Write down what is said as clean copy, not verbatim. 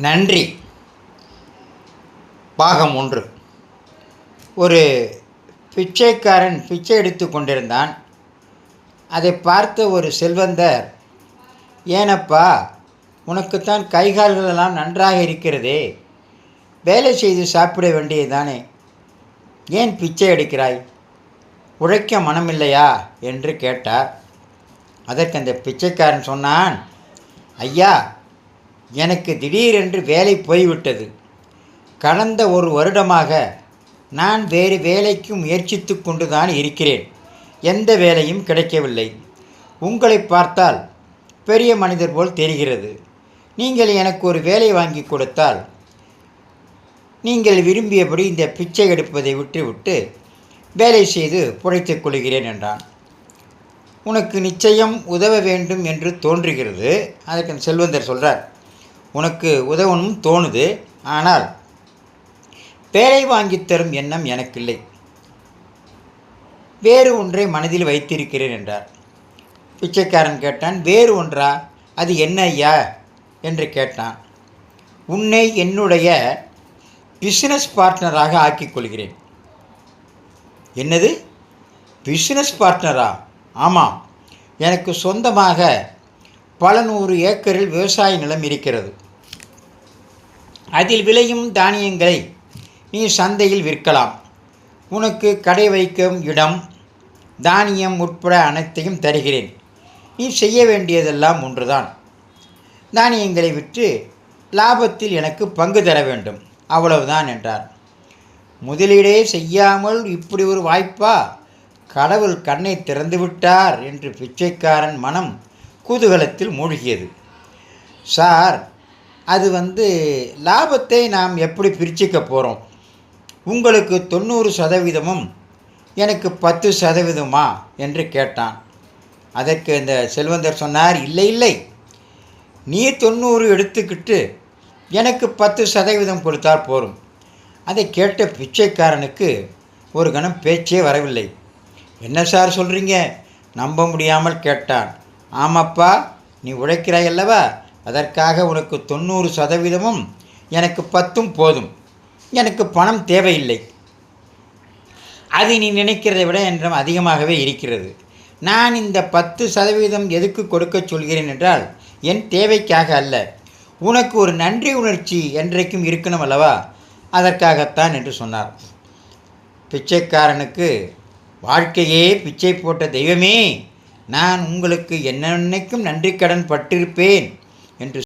நன்றி. பாகம் 1. ஒரு பிச்சைக்காரன் பிச்சை எடுத்து கொண்டிருந்தான். அதை பார்த்த ஒரு செல்வந்தர், ஏனப்பா, உனக்குத்தான் கைகால்களெல்லாம் நன்றாக இருக்கிறதே, வேலை செய்து சாப்பிட வேண்டியதுதானே, ஏன் பிச்சை எடுக்கிறாய், உழைக்க மனமில்லையா என்று கேட்டார். அதற்கு அந்த பிச்சைக்காரன் சொன்னான், ஐயா, எனக்கு திடீரென்று வேலை போய்விட்டது. கடந்த ஒரு வருடமாக நான் வேறு வேலைக்கு முயற்சித்து கொண்டு தான் இருக்கிறேன். எந்த வேலையும் கிடைக்கவில்லை. உங்களை பார்த்தால் பெரிய மனிதர் போல் தெரிகிறது. நீங்கள் எனக்கு ஒரு வேலை வாங்கி கொடுத்தால் நீங்கள் விரும்பியபடி இந்த பிச்சை எடுப்பதை விட்டு வேலை செய்து புழைத்துக் கொள்கிறேன் என்றான். உனக்கு நிச்சயம் உதவ வேண்டும் என்று தோன்றுகிறது. அதுக்கு செல்வந்தர் சொல்கிறார், உனக்கு உதவணும் தோணுது, ஆனால் வேலை வாங்கித்தரும் எண்ணம் எனக்கில்லை. வேறு ஒன்றை மனதில் வைத்திருக்கிறேன் என்றார். பிச்சைக்காரன் கேட்டான், வேறு ஒன்றா? அது என்ன ஐயா என்று கேட்டான். உன்னை என்னுடைய பிஸ்னஸ் பார்ட்னராக ஆக்கிக் கொள்கிறேன். என்னது, பிஸ்னஸ் பார்ட்னரா? ஆமாம், எனக்கு சொந்தமாக பல 100 ஏக்கரில் விவசாய நிலம் இருக்கிறது. அதில் விளையும் தானியங்களை நீ சந்தையில் விற்கலாம். உனக்கு கடை வைக்கும் இடம், தானியம் உட்பட அனைத்தையும் தருகிறேன். நீ செய்ய வேண்டியதெல்லாம் ஒன்றுதான். தானியங்களை விற்று லாபத்தில் எனக்கு பங்கு தர வேண்டும், அவ்வளவுதான் என்றார். முதலீடே செய்யாமல் இப்படி ஒரு வாய்ப்பா? கடவுள் கண்ணை திறந்து விட்டார் என்று பிச்சைக்காரன் மனம் குதூகலத்தில் மூழ்கியது. சார், அது லாபத்தை நாம் எப்படி பிரிச்சுக்க போகிறோம்? உங்களுக்கு 90%, எனக்கு 10%மா என்று கேட்டான். அதற்கு இந்த செல்வந்தர் சொன்னார், இல்லை, நீ 90 எடுத்துக்கிட்டு எனக்கு 10% கொடுத்தால் போரும். அதை கேட்ட பிச்சைக்காரனுக்கு ஒரு கணம் பேச்சே வரவில்லை. என்ன சார் சொல்கிறீங்க? நம்ப முடியாமல் கேட்டான். ஆமாப்பா, நீ உழைக்கிறாய் அல்லவா, அதற்காக உனக்கு 90%, எனக்கு 10 போதும். எனக்கு பணம் தேவையில்லை. அது நீ நினைக்கிறதை விட என்றும் அதிகமாகவே இருக்கிறது. நான் இந்த 10% எதுக்கு கொடுக்க சொல்கிறேன் என்றால், என் தேவைக்காக அல்ல, உனக்கு ஒரு நன்றி உணர்ச்சி என்றைக்கும் இருக்கணும் அல்லவா, அதற்காகத்தான் என்று சொன்னார். பிச்சைக்காரனுக்கு, வாழ்க்கையே பிச்சை போட்ட தெய்வமே, நான் உங்களுக்கு என்னென்னைக்கும் நன்றி கடன் பட்டிருப்பேன் என்று